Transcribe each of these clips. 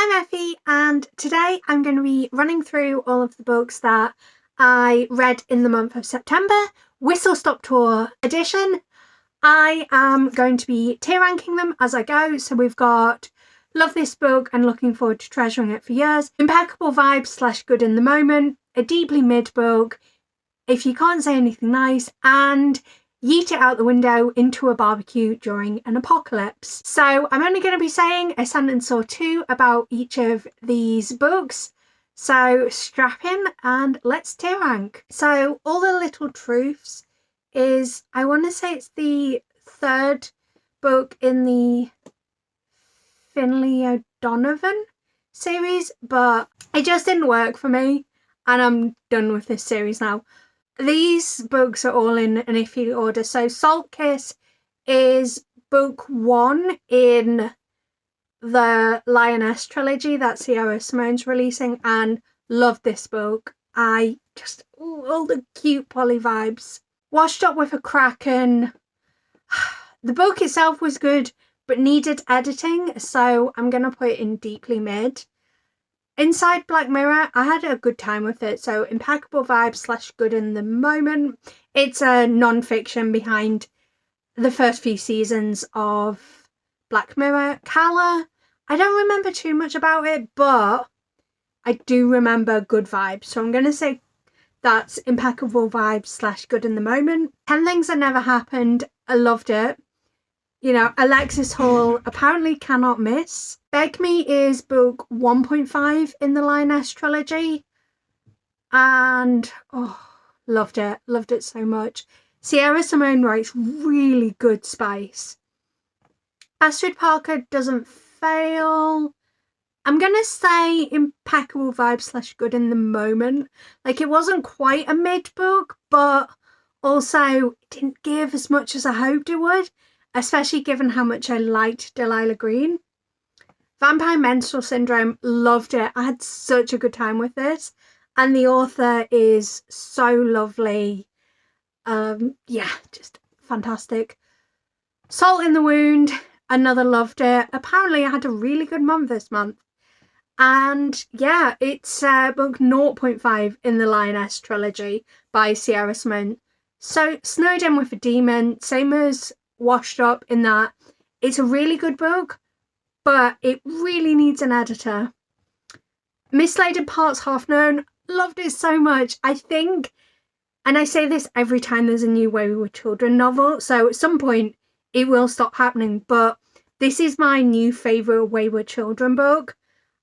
I'm Effie, and today I'm going to be running through all of the books that I read in the month of September, Whistle Stop Tour edition. I am going to be tier ranking them as I go, so we've got Love This Book and Looking Forward to Treasuring It for Years, Impeccable Vibes / Good in the Moment, a deeply mid book, If You Can't Say Anything Nice, and Yeet It Out the Window into a Barbecue During an Apocalypse. So I'm only going to be saying a sentence or two about each of these books. So strap in and let's tier rank. So All the Little Truths is, I want to say it's the third book in the Finley O'Donovan series, but it just didn't work for me and I'm done with this series now. These books are all in an iffy order. So Salt Kiss is book 1 in the Lioness trilogy that Sierra Simone's releasing, and love this book. I just, all the cute poly vibes. Washed Up with a Kraken. The book itself was good, but needed editing, so I'm going to put it in deeply mid. Inside Black Mirror, I had a good time with it. So Impeccable Vibes / Good in the Moment. It's a non-fiction behind the first few seasons of Black Mirror. Calla, I don't remember too much about it, but I do remember good vibes. So I'm going to say that's Impeccable Vibes / Good in the Moment. 10 Things That Never Happened. I loved it. You know, Alexis Hall apparently cannot miss. Beg Me is book 1.5 in the Lioness trilogy. And, loved it. Loved it so much. Sierra Simone writes really good spice. Astrid Parker Doesn't Fail. I'm going to say Impeccable Vibes / Good in the Moment. Like, it wasn't quite a mid book, but also it didn't give as much as I hoped it would. Especially given how much I liked Delilah Green. Vampire Menstrual Syndrome, loved it. I had such a good time with this. And the author is so lovely. Yeah, just fantastic. Salt in the Wound, another loved it. Apparently I had a really good month this month. And yeah, it's book 0.5 in the Lioness trilogy by Sierra Simone. So Snowed In with a Demon, same as Washed Up in that it's a really good book, but it really needs an editor. Mislaid in Parts Half Known, loved it so much. I think, and I say this every time there's a new Wayward Children novel, so at some point it will stop happening, but this is my new favourite Wayward Children book.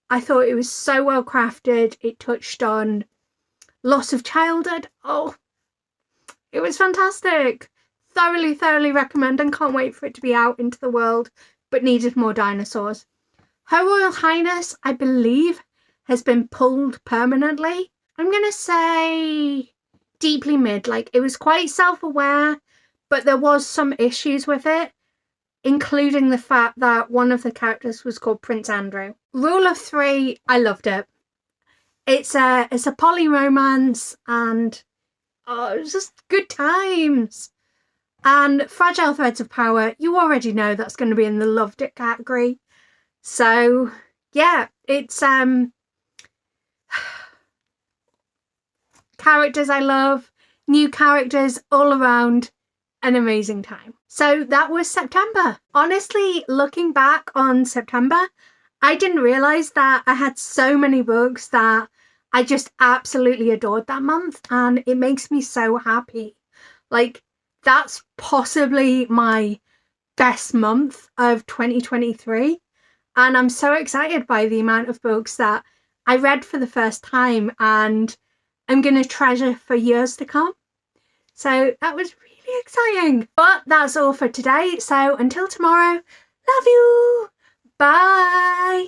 I thought it was so well crafted. It touched on loss of childhood. Oh, it was fantastic. Thoroughly recommend and can't wait for it to be out into the world, but needed more dinosaurs. Her Royal Highness, I believe, has been pulled permanently. I'm going to say deeply mid. Like, it was quite self-aware, but there was some issues with it, including the fact that one of the characters was called Prince Andrew. Rule of 3, I loved it. It's a poly romance and it was just good times. And Fragile Threads of Power, you already know that's going to be in the loved it category. So yeah, it's characters I love, new characters all around, an amazing time. So that was September. Honestly, looking back on September, I didn't realise that I had so many books that I just absolutely adored that month, and it makes me so happy. Like, that's possibly my best month of 2023. And I'm so excited by the amount of books that I read for the first time and I'm going to treasure for years to come. So that was really exciting. But that's all for today. So until tomorrow, love you. Bye.